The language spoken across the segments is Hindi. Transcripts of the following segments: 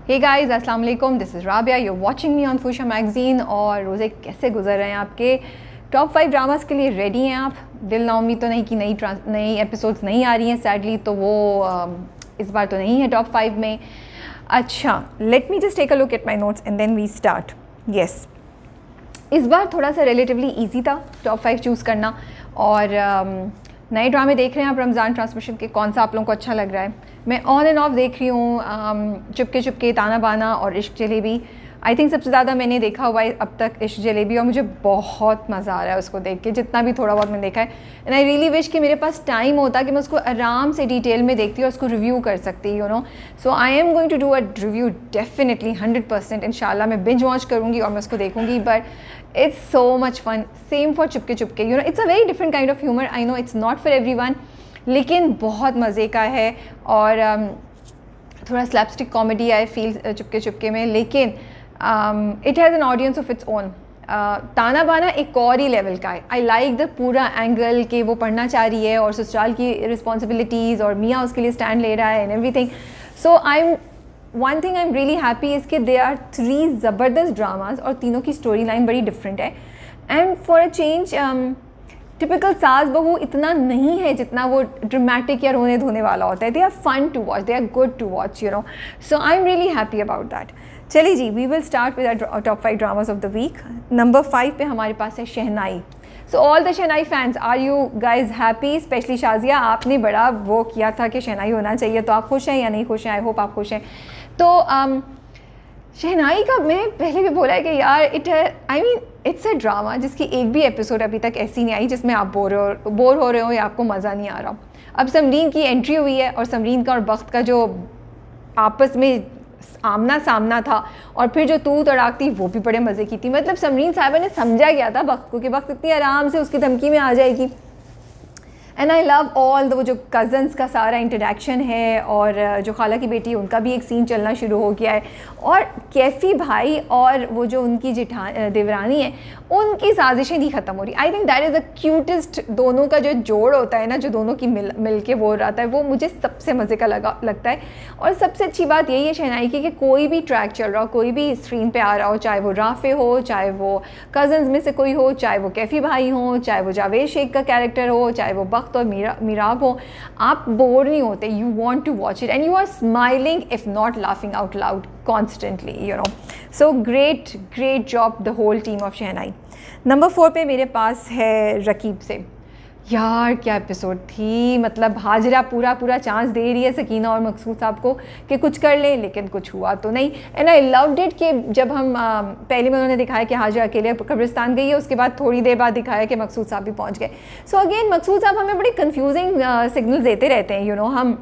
हे गाइस, अस्सलाम वालेकुम, this is Rabia, you watching me on फूशा मैगज़ीन। और रोज़े कैसे गुजर रहे हैं आपके? टॉप 5 ड्रामास के लिए रेडी हैं आप? दिल नाउम्मीद तो नहीं कि नई एपिसोड्स नहीं आ रही हैं सैडली, तो वो इस बार तो नहीं है टॉप 5 में। अच्छा, let me just take a look at my notes and then we start. Yes, इस बार थोड़ा सा रिलेटिवली ईजी था टॉप 5 चूज़ करना। और नए ड्रामे देख रहे हैं आप रमज़ान ट्रांसमिशन के, कौन सा आप लोगों को अच्छा लग रहा है? मैं ऑन एंड ऑफ देख रही हूँ चुपके चुपके, ताना बाना और इश्क जलेबी। आई थिंक सबसे ज़्यादा मैंने देखा हुआ है अब तक इश्क जलेबी, और मुझे बहुत मज़ा आ रहा है उसको देख के, जितना भी थोड़ा बहुत मैंने देखा है। एंड आई रियली विश कि मेरे पास टाइम होता कि मैं उसको आराम से डिटेल में देखती और उसको रिव्यू कर सकती, you know. So I am going to do a review definitely 100%। इंशाल्लाह मैं बिंज वॉच करूँगी और मैं उसको देखूँगी, but it's so much fun. Same for Chupke Chupke, you know, it's a very different kind of humor. I know it's not for everyone, लेकिन बहुत मज़े का है। और थोड़ा slapstick comedy I feel Chupke Chupke में, लेकिन it has an audience of its own. ताना बाना एक और ही लेवल का है। आई लाइक द पूरा एंगल कि वो पढ़ना चाह रही है और ससुराल की रिस्पॉन्सिबिलिटीज़ और मियाँ उसके लिए स्टैंड ले रहा है and everything. So one thing I am really happy is कि दे आर 3 ज़बरदस्त ड्रामाज और तीनों की स्टोरी लाइन बड़ी डिफरेंट है। And for a change typical सास बहू इतना नहीं है जितना वो ड्रामेटिक या रोने धोने वाला होता है। They are fun to watch, they are good to watch, you know. So I am really happy about that. चलिए जी, we will start with top 5 dramas of the week. Number 5 पे हमारे पास है Shehnai. So all the Shehnai fans, are you guys happy? Specially Shazia, आपने बड़ा वो किया था कि शहनाई होना चाहिए, तो आप खुश हैं या नहीं खुश हैं? आई होप आप खुश हैं। तो शहनाई का मैंने पहले भी बोला है कि यार इट्स अ ड्रामा जिसकी एक भी एपिसोड अभी तक ऐसी नहीं आई जिसमें आप बोर हो रहे हो या आपको मज़ा नहीं आ रहा। अब समरीन की एंट्री हुई है और समरीन का और बख्त का जो आपस में आमना सामना था और फिर जो तू तड़ाक थी वो भी बड़े मज़े की थी। मतलब समरीन साहिबा ने समझा गया था बख्त को कि बख्त इतनी आराम से उसकी धमकी में आ जाएगी। एंड आई लव ऑल वो जो कज़न्स का सारा इंटरेक्शन है, और जो खाला की बेटी है उनका भी एक सीन चलना शुरू हो गया है। और कैफ़ी भाई और वो जो उनकी देवरानी है, उनकी साजिशें नहीं ख़त्म हो रही। आई think that is the cutest, दोनों का जो जोड़ होता है ना, जो दोनों की मिल के वो रहता है, वो मुझे सबसे मज़े का लगता है। और सबसे अच्छी बात यही है शहनाई की कि कोई भी ट्रैक चल रहा हो, कोई भी स्क्रीन पे आ रहा हो, चाहे वो राफ़े हो, चाहे वो कज़न्स में से कोई हो, चाहे वो कैफ़ी भाई हो, चाहे वो जावेद शेख का कैरेक्टर हो, चाहे वो बख्त और मीराब हो, आप बोर नहीं होते। You want to watch it and you are smiling if not laughing out loud constantly, you know. So great job the whole team of Shehnai. Number 4 पे मेरे पास है रकीब से। यार क्या एपिसोड थी, मतलब हाजरा पूरा चांस दे रही है सकीना और मकसूद साहब को कि कुछ कर ले, लेकिन कुछ हुआ तो नहीं। एंड आई लव्ड इट कि जब हम पहले में उन्होंने दिखाया कि हाजरा अकेले कब्रिस्तान गई है, उसके बाद थोड़ी देर बाद दिखाया कि मकसूद साहब भी पहुंच गए। सो अगेन मकसूद साहब हमें बड़े कंफ्यूजिंग सिग्नल्स देते रहते हैं, यू नो। हम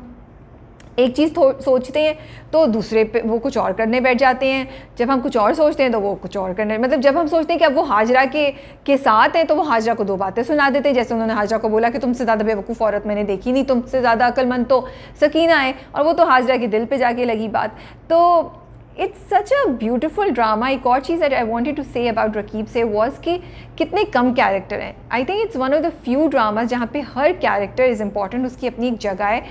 एक चीज़ सोचते हैं तो दूसरे पे वो कुछ और करने बैठ जाते हैं, जब हम कुछ और सोचते हैं तो वो कुछ और करने, मतलब जब हम सोचते हैं कि अब वो हाजरा के साथ हैं तो वो हाजरा को 2 बातें सुना देते हैं। जैसे उन्होंने हाजरा को बोला कि तुमसे ज़्यादा बेवकूफ़ औरत मैंने देखी नहीं, तुमसे ज़्यादा अक्लमंद तो सकीना है, और वो तो हाजरा के दिल पे जाके लगी बात। तो it's such a beautiful drama. एक और चीज़ I wanted to say about Raqeeb से वॉज कि कितने कम कैरेक्टर हैं। I think it's one of the few dramas जहाँ पे हर कैरेक्टर इज़ इम्पॉर्टेंट, उसकी अपनी एक जगह है।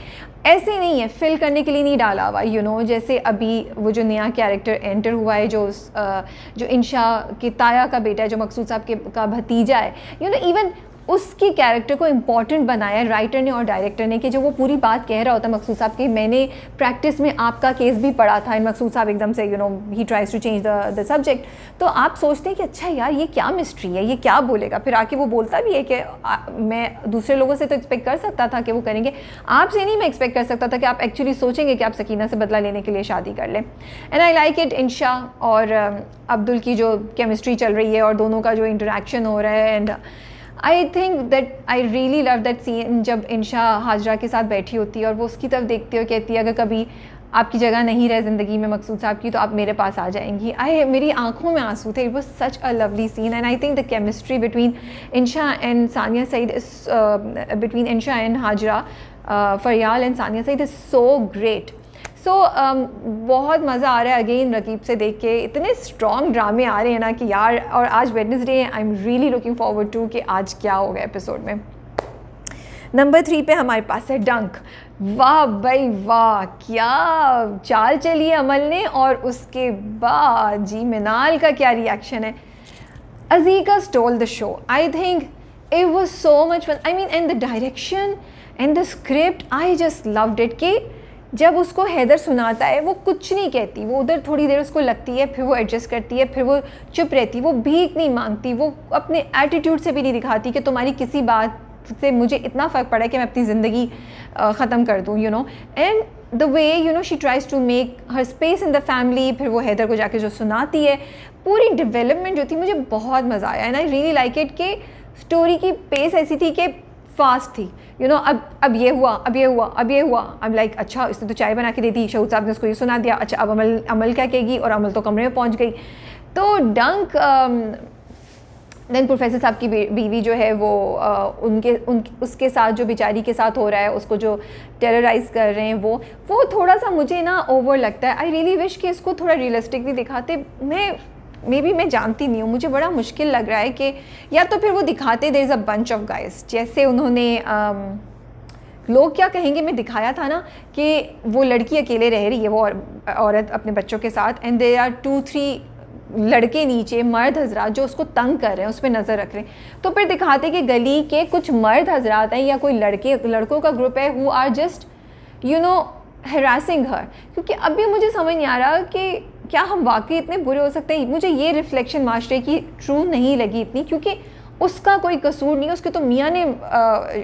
ऐसे नहीं है फिल करने के लिए नहीं डाला हुआ, यू नो। जैसे अभी वो जो नया कैरेक्टर एंटर हुआ है, जो इंशा की ताया का बेटा है, जो मकसूद साहब का भतीजा है, यू नो, इवन उसकी कैरेक्टर को इम्पॉर्टेंट बनाया राइटर ने और डायरेक्टर ने, कि जो वो पूरी बात कह रहा होता है मकसूद साहब की। मैंने प्रैक्टिस में आपका केस भी पढ़ा था, एंड मकसूद साहब एकदम से, you know, he tries to change the subject. तो आप सोचते हैं कि अच्छा यार ये क्या मिस्ट्री है, ये क्या बोलेगा, फिर आके वो बोलता भी है कि मैं दूसरे लोगों से तो एक्सपेक्ट कर सकता था कि वो करेंगे, आपसे नहीं मैं एक्सपेक्ट कर सकता था कि आप एक्चुअली सोचेंगे कि आप सकीना से बदला लेने के लिए शादी कर लें। And I like it. Insha और अब्दुल की जो केमिस्ट्री चल रही है और दोनों का जो इंटरेक्शन हो रहा है, and I think that I really love that scene जब इंशा हाजरा के साथ बैठी होती है और वो उसकी तरफ देखती है और कहती है अगर कभी आपकी जगह नहीं रहे ज़िंदगी में मकसूद साहब की तो आप मेरे पास आ जाएंगी। मेरी आंखों में आंसू थे। It was such a lovely scene and I think the chemistry between Insha and Sania Saeed between Insha and Hajra Faryal and Sania Saeed is so great. So बहुत मज़ा आ रहा है अगेन रकीब से देख के। इतने स्ट्रॉन्ग ड्रामे आ रहे हैं ना कि यार, और आज वेडनेसडे है, I am really looking forward to कि आज क्या होगा एपिसोड में। नंबर 3 पे हमारे पास है डंक। वाह भाई वाह, क्या चाल चली है अमल ने, और उसके बाद जी मिनाल का क्या रिएक्शन है। Azika stole the show. I think it was so much fun. I mean, and the direction and the script, I just loved it. कि जब उसको हैदर सुनाता है वो कुछ नहीं कहती, वो उधर थोड़ी देर उसको लगती है, फिर वो एडजस्ट करती है, फिर वो चुप रहती, वो भीख नहीं मांगती, वो अपने एटीट्यूड से भी नहीं दिखाती कि तुम्हारी किसी बात से मुझे इतना फ़र्क पड़ा है कि मैं अपनी ज़िंदगी ख़त्म कर दूँ, you know. And the way you know she tries to make her space in the family, फिर वो हैदर को जाके जो सुनाती है, पूरी डेवलपमेंट जो थी मुझे बहुत मज़ा आया। And I really like it कि स्टोरी की पेस ऐसी थी कि फास्ट थी, यू नो। अब ये हुआ, अब ये हुआ, अब ये हुआ, अब लाइक अच्छा इसने तो चाय बना के दी थी, शहूद साहब ने उसको ये सुना दिया, अच्छा अब अमल क्या कहेगी, और अमल तो कमरे में पहुंच गई। तो डंक देन प्रोफेसर साहब की बीवी जो है वो उसके साथ जो बेचारी के साथ हो रहा है, उसको जो टेरराइज़ कर रहे हैं, वो थोड़ा सा मुझे ना ओवर लगता है। आई रियली विश कि इसको थोड़ा रियलिस्टिकली दिखाते। मैं जानती नहीं हूँ, मुझे बड़ा मुश्किल लग रहा है कि या तो फिर वो दिखाते there is a bunch of guys, जैसे उन्होंने लोग क्या कहेंगे में दिखाया था ना कि वो लड़की अकेले रह रही है, वो औरत अपने बच्चों के साथ, एंड देयर आर 2-3 लड़के नीचे मर्द हजरात जो उसको तंग कर रहे हैं, उस पर नज़र रख रहे हैं। तो फिर दिखाते कि गली के कुछ मर्द हजरात हैं या कोई लड़कों का ग्रुप है who are just you know harassing her. क्योंकि अभी मुझे समझ नहीं आ रहा कि क्या हम वाकई इतने बुरे हो सकते हैं। मुझे ये रिफ्लेक्शन माशरे की ट्रू नहीं लगी इतनी, क्योंकि उसका कोई कसूर नहीं, उसके तो मियाँ ने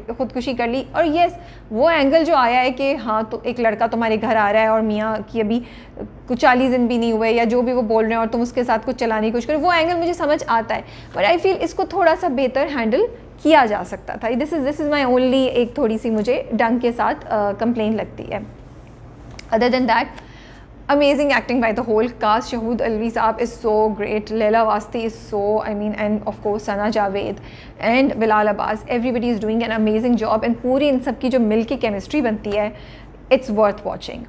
ख़ुदकुशी कर ली। और यस, वो एंगल जो आया है कि हाँ तो एक लड़का तुम्हारे घर आ रहा है और मियाँ की अभी कुछ 40 दिन भी नहीं हुए या जो भी वो बोल रहे हैं और तुम उसके साथ कुछ चलाने की कोशिश करो, वो एंगल मुझे समझ आता है। बट आई फील इसको थोड़ा सा बेहतर हैंडल किया जा सकता था। दिस इज़ माई ओनली एक थोड़ी सी मुझे डंक के साथ कंप्लेन लगती है। Other than that, amazing acting by the whole cast. Shahood Alvi saab is so great, Leila Wasti is so, I mean, and of course Sana Javed and Bilal Abbas, everybody is doing an amazing job, and पूरी इन सब की जो मिल के केमिस्ट्री बनती है, it's worth watching.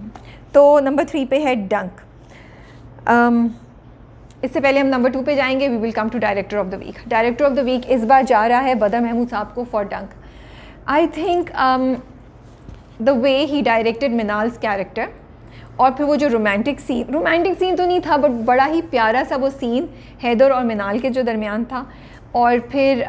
तो नंबर 3 पे है डंक। इससे पहले हम नंबर 2 पे जाएंगे, we will come to director of the week. Director of the week इस बार जा रहा है बदर महमूद साहब को for Dunk. I think the way he directed Minal's character, और फिर वो जो रोमांटिक सीन तो नहीं था, बट बड़ा ही प्यारा सा वो सीन हैदर और मिनाल के जो दरमियान था। और फिर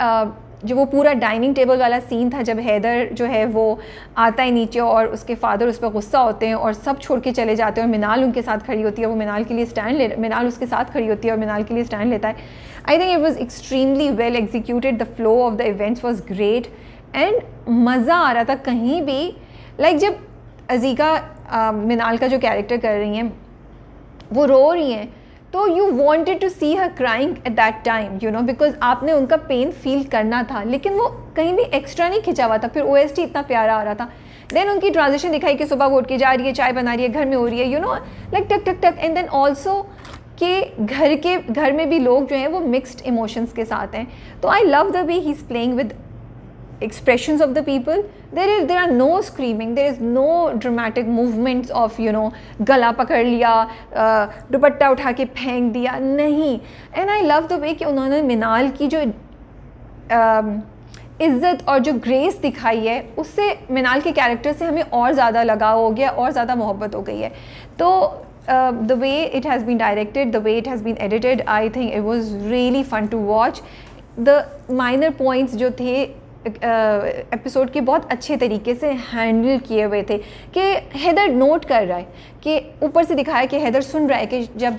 जो वो पूरा डाइनिंग टेबल वाला सीन था, जब हैदर जो है वो आता है नीचे और उसके फादर उस पर गुस्सा होते हैं और सब छोड़ के चले जाते हैं, और मिनाल उनके साथ खड़ी होती है, वो मिनाल उसके साथ खड़ी होती है और मिनाल के लिए स्टैंड लेता है। I think it was extremely well executed, the flow of the events was great, and मज़ा आ रहा था कहीं भी। लाइक जब अज़ीका मिनाल का जो कैरेक्टर कर रही हैं, वो रो रही हैं, तो you wanted to see her crying at that time, you know, because आपने उनका पेन फील करना था, लेकिन वो कहीं भी एक्स्ट्रा नहीं खिंचा हुआ था। फिर OST इतना प्यारा आ रहा था। देन उनकी ट्रांजिशन दिखाई कि सुबह वो उठ के जा रही है, चाय बना रही है, घर में हो रही है, यू नो, लाइक टक टक टक। एंड देन ऑल्सो कि घर में भी लोग जो हैं वो मिक्सड इमोशंस के साथ हैं। तो आई love the way he is playing with expressions of the people. There are no screaming, there is no dramatic movements of, you know, गला पकड़ लिया, दुपट्टा उठा के फेंक दिया, नहीं। And I love the way कि उन्होंने मिनाल की जो इज़्ज़त और जो ग्रेस दिखाई है, उससे मिनाल के कैरेक्टर से हमें और ज़्यादा लगाव हो गया, और ज़्यादा मोहब्बत हो गई है। तो the way it has been directed, the way it has been edited, I think it was really fun to watch. The minor points जो थे एपिसोड के बहुत अच्छे तरीके से हैंडल किए हुए थे, कि हैदर नोट कर रहा है, कि ऊपर से दिखाया कि हैदर सुन रहा है कि जब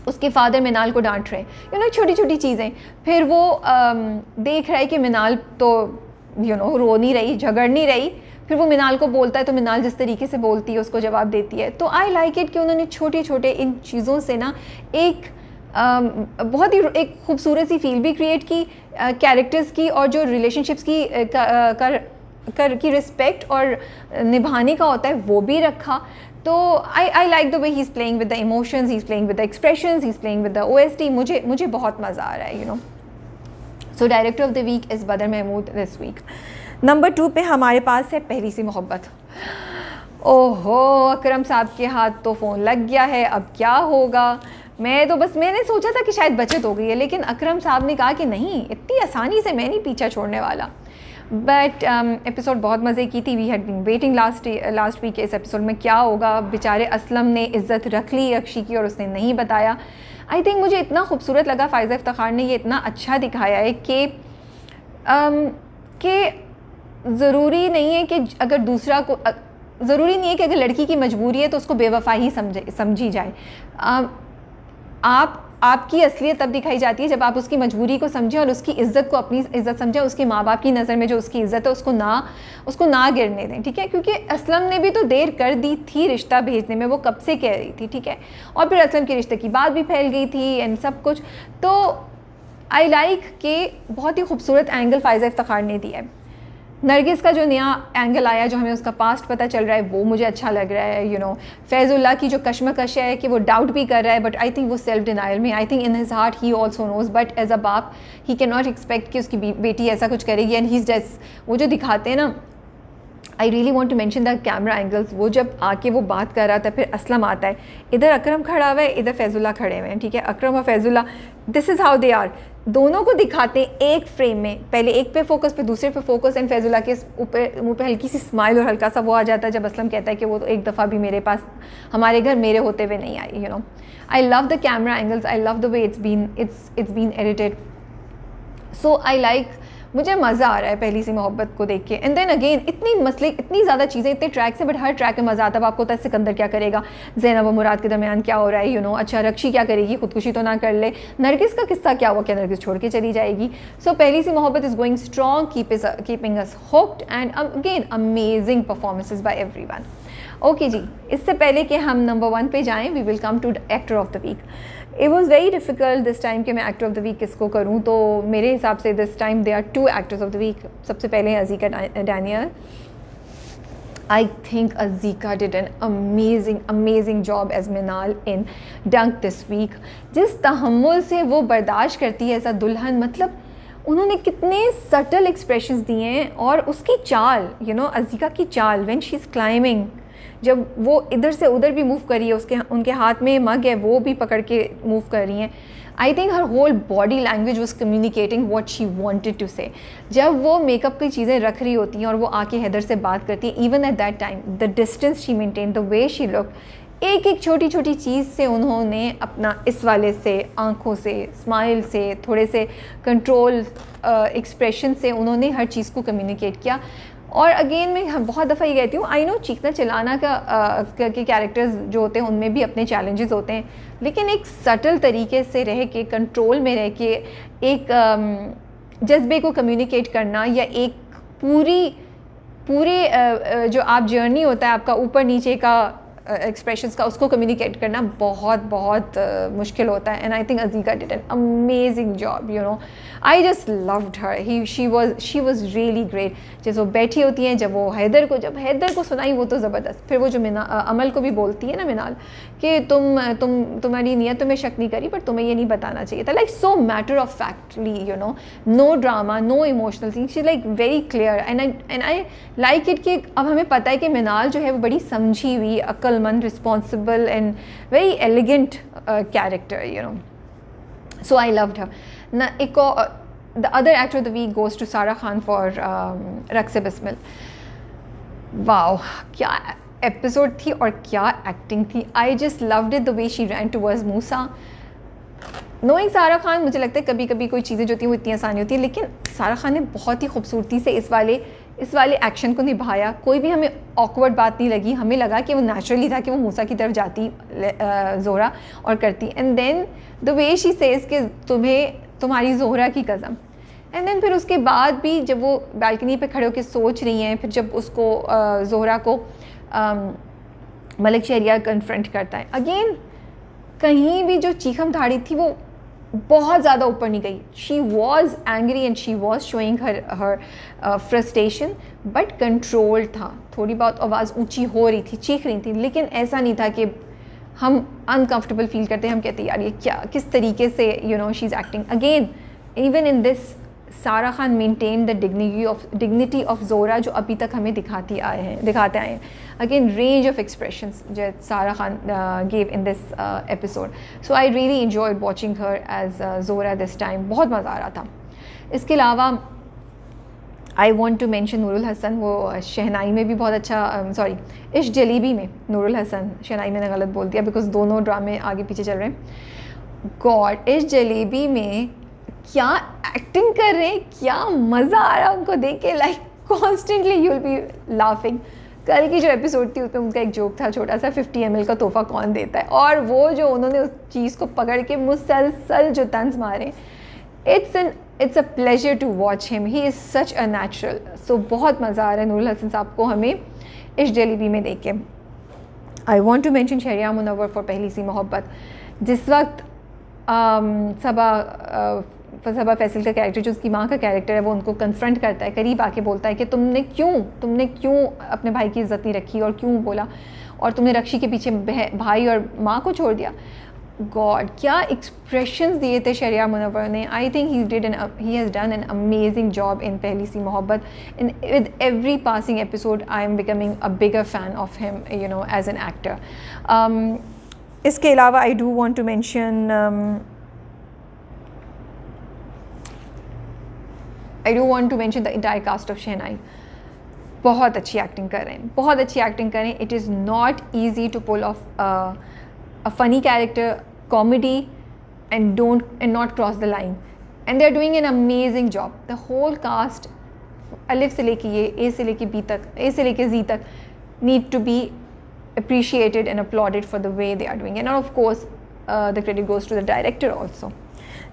उसके फादर मिनाल को डांट रहे हैं, यू नो, छोटी छोटी चीज़ें। फिर वो देख रहा है कि मिनाल तो यू नो रो नहीं रही, झगड़ नहीं रही, फिर वो मिनाल को बोलता है, तो मिनाल जिस तरीके से बोलती है उसको जवाब देती है। तो आई लाइक इट कि उन्होंने छोटे छोटे इन चीज़ों से ना एक बहुत ही एक खूबसूरत सी फील भी क्रिएट की कैरेक्टर्स की, और जो रिलेशनशिप्स की रिस्पेक्ट और निभाने का होता है वो भी रखा। तो I like the way he is playing with the emotions, he is playing with the expressions, he is playing with the OST। मुझे बहुत मज़ा आ रहा है, you know. So director of the week is Badar Mehmood this week. Number 2 पे हमारे पास है पहली सी मोहब्बत। ओहो, अकरम साहब के हाथ तो फ़ोन लग गया है, अब क्या होगा। मैंने सोचा था कि शायद बचत हो गई है, लेकिन अकरम साहब ने कहा कि नहीं, इतनी आसानी से मैं नहीं पीछा छोड़ने वाला। बट एपिसोड बहुत मज़े की थी. We had been waiting last week इस एपिसोड में क्या होगा. बेचारे असलम ने इज़्ज़त रख ली अक्षी की और उसने नहीं बताया. आई थिंक मुझे इतना खूबसूरत लगा फ़ाइज़ा इफ्तिखार ने ये इतना अच्छा दिखाया है कि ज़रूरी नहीं है कि अगर दूसरा को ज़रूरी नहीं है कि अगर लड़की की मजबूरी है तो उसको बेवफा ही समझी जाए. आपकी असलियत तब दिखाई जाती है जब आप उसकी मजबूरी को समझें और उसकी इज़्ज़त को अपनी इज़्ज़त समझें. उसके माँ बाप की नज़र में जो उसकी इज़्ज़त है उसको ना गिरने दें. ठीक है, क्योंकि असलम ने भी तो देर कर दी थी रिश्ता भेजने में. वो कब से कह रही थी. ठीक है, और फिर असलम के रिश्ते की बात भी फैल गई थी एंड सब कुछ. तो आई लाइक कि बहुत ही खूबसूरत एंगल फ़ाइज़ा इफ्तिखार ने दिया है. नरगिस का जो नया एंगल आया, जो हमें उसका पास्ट पता चल रहा है, वो मुझे अच्छा लग रहा है. यू नो, फैज़ुल्लाह की जो कश्मकश है कि वो डाउट भी कर रहा है, बट आई थिंक वो सेल्फ डिनाइल में. I think in his heart he also knows, but as a बाप ही कैन नॉट एक्सपेक्ट कि उसकी बेटी ऐसा कुछ करेगी. एंड ही जस्ट वो जो दिखाते हैं ना, I really want to mention the camera angles. वो जब आके वो बात कर रहा था, फिर असलम आता है, इधर अकरम खड़ा हुआ है, इधर फैज़ुल्लाह खड़े हुए हैं. ठीक है, अकरम और Faizullah, this is how they are. दोनों को दिखाते हैं एक फ्रेम में, पहले एक पे फोकस, फिर दूसरे पे फोकस. एंड फैज़ुल्लाह के ऊपर मुँह पे हल्की सी स्माइल और हल्का सा वो आ जाता है जब असलम कहता है कि वो तो एक दफ़ा भी मेरे पास हमारे घर मेरे होते हुए नहीं आई. You know, I love the camera angles, I love the way it's been edited. So I like, मुझे मज़ा आ रहा है पहली सी मोहब्बत को देख के. एंड देन अगेन इतनी ज़्यादा चीज़ें, इतने ट्रैक्स हैं, बट हर ट्रैक में मज़ा आता है. आपको होता है सिकंदर क्या करेगा, ज़ैनब और मुराद के दरमियान क्या हो रहा है. यू नो, अच्छा रक्षी क्या करेगी, खुदकुशी तो ना कर ले. नरगिस का किस्सा क्या हुआ, क्या नरगिस छोड़ के चली जाएगी. सो Pehli Si Mohabbat is going strong, keeping us hooked, and again amazing performances by everyone. Okay जी, इससे पहले कि हम नंबर 1 पे जाएँ, we will come to actor of the week. It was very difficult this time कि मैं एक्टर ऑफ द वीक किसको करूँ. तो मेरे हिसाब से this time they are 2 actors of the week. सबसे पहले हैं Azika Daniel. I think Azika did an amazing job as Minal in Dunk this week. जिस तहम्मुल से वो बर्दाश्त करती है ऐसा दुल्हन, मतलब उन्होंने कितने सटल एक्सप्रेशंस दिए हैं. और उसकी चाल, यू नो, अज़ीका की चाल व्हेन शी इज़ क्लाइंबिंग, जब वो इधर से उधर भी मूव कर रही है, उनके हाथ में मग है वो भी पकड़ के मूव कर रही हैं. I think her whole body language was communicating what she wanted to say. जब वो मेकअप की चीज़ें रख रही होती हैं और वो आके हैदर से बात करती है, even at that time the distance she maintain, the way she look, एक छोटी छोटी चीज़ से उन्होंने अपना इस वाले से, आँखों से, स्माइल से, थोड़े से कंट्रोल एक्सप्रेशन से उन्होंने हर चीज़ को कम्युनिकेट किया. और अगेन मैं बहुत दफ़ा ये कहती हूँ, आई नो चीखना चिल्लाना के कैरेक्टर्स जो होते हैं उनमें भी अपने चैलेंजेस होते हैं, लेकिन एक सटल तरीके से रह के, कंट्रोल में रह के, एक जज्बे को कम्युनिकेट करना, या एक पूरे जो आप जर्नी होता है आपका ऊपर नीचे का एक्सप्रेशंस का, उसको कम्युनिकेट करना बहुत मुश्किल होता है. And I think Azekah did an amazing job. You know, I just loved her. She was really great. जैसे वो बैठी होती हैं, जब हैदर को सुनाई, वो तो ज़बरदस्त. फिर वो जो अमल को भी बोलती है ना मिनाल, कि तुम्हारी नियत में शक नहीं करी, पर तुम्हें ये नहीं बताना चाहिए था. Like so matter of factly, you know, no drama, no emotional thing. She like very clear. And I like it कि अब हमें पता है कि मिनाल जो है वो बड़ी समझी हुई, अक्लमंद, responsible and very elegant character. You know, so I loved her. The other actor of the week goes to Sara Khan for Raqs Bismil. Wow, क्या एपिसोड थी और क्या एक्टिंग थी. I just loved it, the way she ran towards Musa. Knowing Sara Khan, मुझे लगता है कभी कभी कोई चीज़ें जो होती हैं वो इतनी आसानी होती है, लेकिन सारा खान ने बहुत ही खूबसूरती से इस वाले एक्शन को निभाया. कोई भी हमें ऑकवर्ड बात नहीं लगी. हमें लगा कि वो नेचुरली था कि वो मूसा की तरफ जाती ज़ोहरा और करती. And then the way she says कि तुम्हारी ज़ोहरा की कसम. एंड देन फिर उसके बाद भी जब वो बालकनी पे खड़े होकर सोच रही हैं, फिर जब उसको ज़ोहरा को मलिक शहरियार कन्फ्रंट करता है, अगेन कहीं भी जो चीखम धाड़ी थी वो बहुत ज़्यादा ऊपर नहीं गई. She was angry and she was showing her frustration, but control था. थोड़ी बहुत आवाज़ ऊंची हो रही थी, चीख रही थी, लेकिन ऐसा नहीं था कि हम अनकंफर्टेबल फील करते हैं, हम कहते हैं यार ये क्या, किस तरीके से, you know, she is acting. Again even in this Sara Khan maintain the dignity of Zohra, जो अभी तक हमें दिखाते आए हैं. अगेन रेंज ऑफ एक्सप्रेशंस जो Sara Khan gave in this episode. So I really enjoyed watching her as Zohra this time. बहुत मज़ा आ रहा था. इसके अलावा I want to mention Noorul Hasan, वो शहनाई में भी बहुत अच्छा, सॉरी इश्क जलेबी में नूरुल हसन, शहनाई मैंने गलत बोल दिया बिकॉज दोनों ड्रामे आगे पीछे चल रहे हैं। गॉड, इश्क जलेबी में क्या एक्टिंग कर रहे हैं, क्या मज़ा आ रहा है उनको देख के, like constantly you will be laughing. कल की जो एपिसोड थी उसमें उनका एक जोक था छोटा सा, 50 ml का तोहफा कौन देता है, और वो जो उन्होंने उस चीज़ को पकड़ के मुसलसल जो तंज मारे, it's a pleasure to watch him, he is such a natural. So बहुत मज़ा आ रहा है नूरुल हसन साहब को हमें इश्क जलेबी में देख के। I want to mention Shahryar Munawar for Pehli Si मोहब्बत। जिस वक्त सबा फैसल का कैरेक्टर, जो उसकी माँ का कैरेक्टर है, वो उनको कन्फ्रंट करता है, करीब आके बोलता है कि तुमने क्यों अपने भाई की इज़्ज़त नहीं रखी और क्यों बोला, और तुमने रक्षी के पीछे भाई और माँ को छोड़ दिया। गॉड, क्या एक्सप्रेशंस दिए थे शहरियार मुनव्वर ने। I think he has done an amazing job in Pehli Si Mohabbat. In with every passing episode I am becoming a bigger fan of him, you know, as an actor. इसके अलावा I do want to mention the entire cast of Shehnai. बहुत अच्छी एक्टिंग कर रहे हैं, बहुत अच्छी एक्टिंग कर रहे हैं। It is not easy to pull off a funny character, comedy, and not cross the line, and they're doing an amazing job. The whole cast, alif se leke ye, A se leke B tak, A se leke Z tak, need to be appreciated and applauded for the way they are doing it. And of course the credit goes to the director also.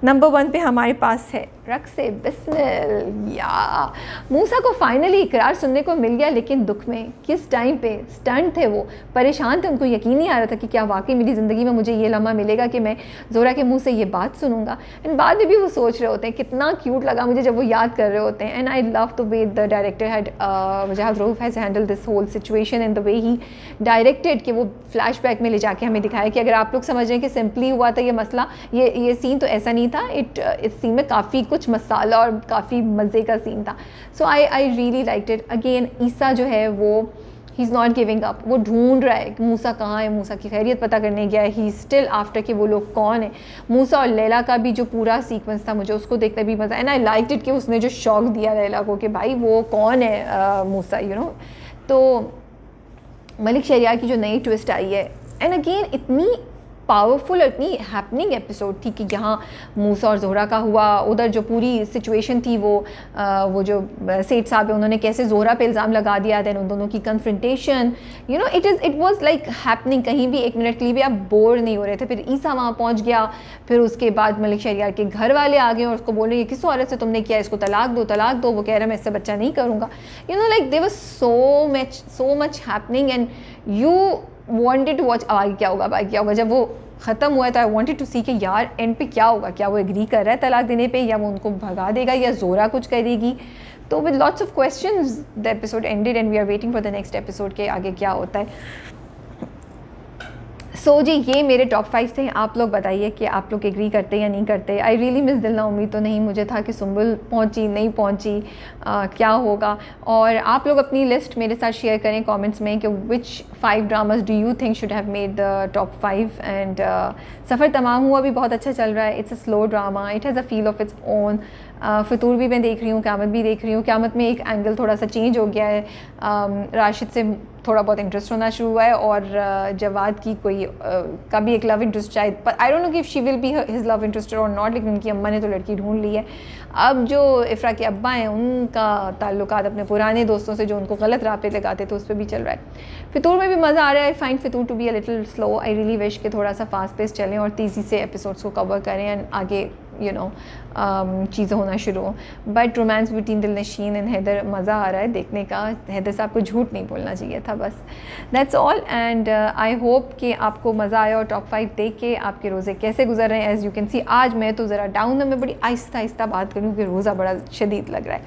Number 1 पे हमारे पास है रक्से बिस्मिल। या मूसा को फाइनली इकरार सुनने को मिल गया, लेकिन दुख में, किस टाइम पे स्टंट थे, वो परेशान थे, उनको यकीन नहीं आ रहा था कि क्या वाकई मेरी ज़िंदगी में मुझे ये लम्हा मिलेगा कि मैं ज़ोरा के मुंह से ये बात सुनूंगा। एंड बाद में भी वो सोच रहे होते हैं, कितना क्यूट लगा मुझे जब वो याद कर रहे होते हैं। And I love the way the director had Wajahat Rauf has handle this whole situation and the way he directed, कि वो फ्लैशबैक में ले जाके हमें दिखाया कि अगर आप लोग समझ रहे हैं कि सिंपली हुआ था ये मसला, ये सीन, तो ऐसा नहीं था। इस सीन में काफ़ी कुछ मसाला और काफ़ी मज़े का सीन था। So I really liked it. Again Isa जो है वो he is not giving up, वो ढूंढ रहा है कि मूसा कहाँ है, मूसा की खैरियत पता करने गया है। ही स्टिल आफ्टर कि वो लोग कौन है। मूसा और लैला का भी जो पूरा सीक्वेंस था, मुझे उसको देखते भी मज़ा, एंड आई लाइक्ड इट कि उसने जो शौक दिया लैला को कि भाई वो कौन है मूसा, यू नो। तो मलिक शहरियार की जो नई ट्विस्ट आई है, एंड अगेन इतनी पावरफुल और इतनी हैपनिंग एपिसोड थी कि यहाँ मूसा और ज़ोहरा का हुआ, उधर जो पूरी सिचुएशन थी वो जो सेठ साहब है उन्होंने कैसे ज़ोहरा पे इल्ज़ाम लगा दिया, दैन उन दोनों की confrontation, you know, it was like happening. कहीं भी एक मिनट के लिए भी आप बोर नहीं हो रहे थे। फिर ईसा वहाँ पहुँच गया, फिर उसके बाद मलिक शहरियार के घर वाले आ गए और उसको बोल रहे हैं किस औरत से तुमने किया, इसको तलाक दो। वो कह रहा है मैं इससे बच्चा नहीं करूँगा। You know, like there was so much happening and you wanted to watch आगे क्या होगा। जब वो ख़त्म हुआ था, आई वांटेड टू सी कि यार एंड पे क्या होगा, क्या वो एग्री कर रहा है तलाक देने पे, या वो उनको भगा देगा, या ज़ोरा कुछ करेगी। तो with lots of questions the episode ended and we are waiting for the next episode के आगे क्या होता है। सो जी, ये मेरे टॉप 5 थे। आप लोग बताइए कि आप लोग एग्री करते या नहीं करते। आई रियली मिस दिल ना उम्मीद तो नहीं, मुझे था कि सुंबुल पहुंची नहीं पहुंची, क्या होगा। और आप लोग अपनी लिस्ट मेरे साथ शेयर करें कमेंट्स में कि which 5 dramas do you think should have made the top 5। And Safar Tamam हुआ भी बहुत अच्छा चल रहा है। It's a slow drama, it has a feel of its own. Fitoor भी मैं देख रही हूँ, क़यामत भी देख रही हूँ। क़यामत में एक एंगल थोड़ा सा चेंज हो गया है, राशिद से थोड़ा बहुत इंटरेस्ट होना शुरू हुआ है, और जवाद की कोई का भी एक लव इंटरेस्ट शायद, पर आई डोंट नो कि she will be his love interest और नॉट, लेकिन उनकी अम्मा ने तो लड़की ढूंढ ली है। अब जो इफ़रा के अब्बा हैं उनका ताल्लुकात अपने पुराने दोस्तों से जो उनको गलत राह पे लगाते थे उस पर भी चल रहा है। फितूर में भी मज़ा आ रहा है। I find Fitoor to be a little slow. I really wish के थोड़ा सा फास्ट पेस चलें और तेज़ी से एपिसोड्स को कवर करें एंड आगे यू नो चीज़ें होना शुरू हो। But romance between Dilnasheen and Haider मज़ा आ रहा है देखने का। हैदर साहब को झूठ नहीं बोलना चाहिए था, बस that's all. And I hope कि आपको मज़ा आया और टॉप 5 देख के आपके रोज़े कैसे गुजर रहे हैं। एज़ यू कैन सी आज मैं तो ज़रा डाउन है, मैं बड़ी आहिस्ता बात करूँ कि रोज़ा बड़ा शदीद लग रहा है।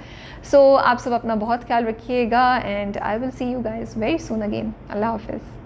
सो आप सब अपना बहुत ख्याल रखिएगा and I will see you guys very soon again. अल्लाह हाफिज़।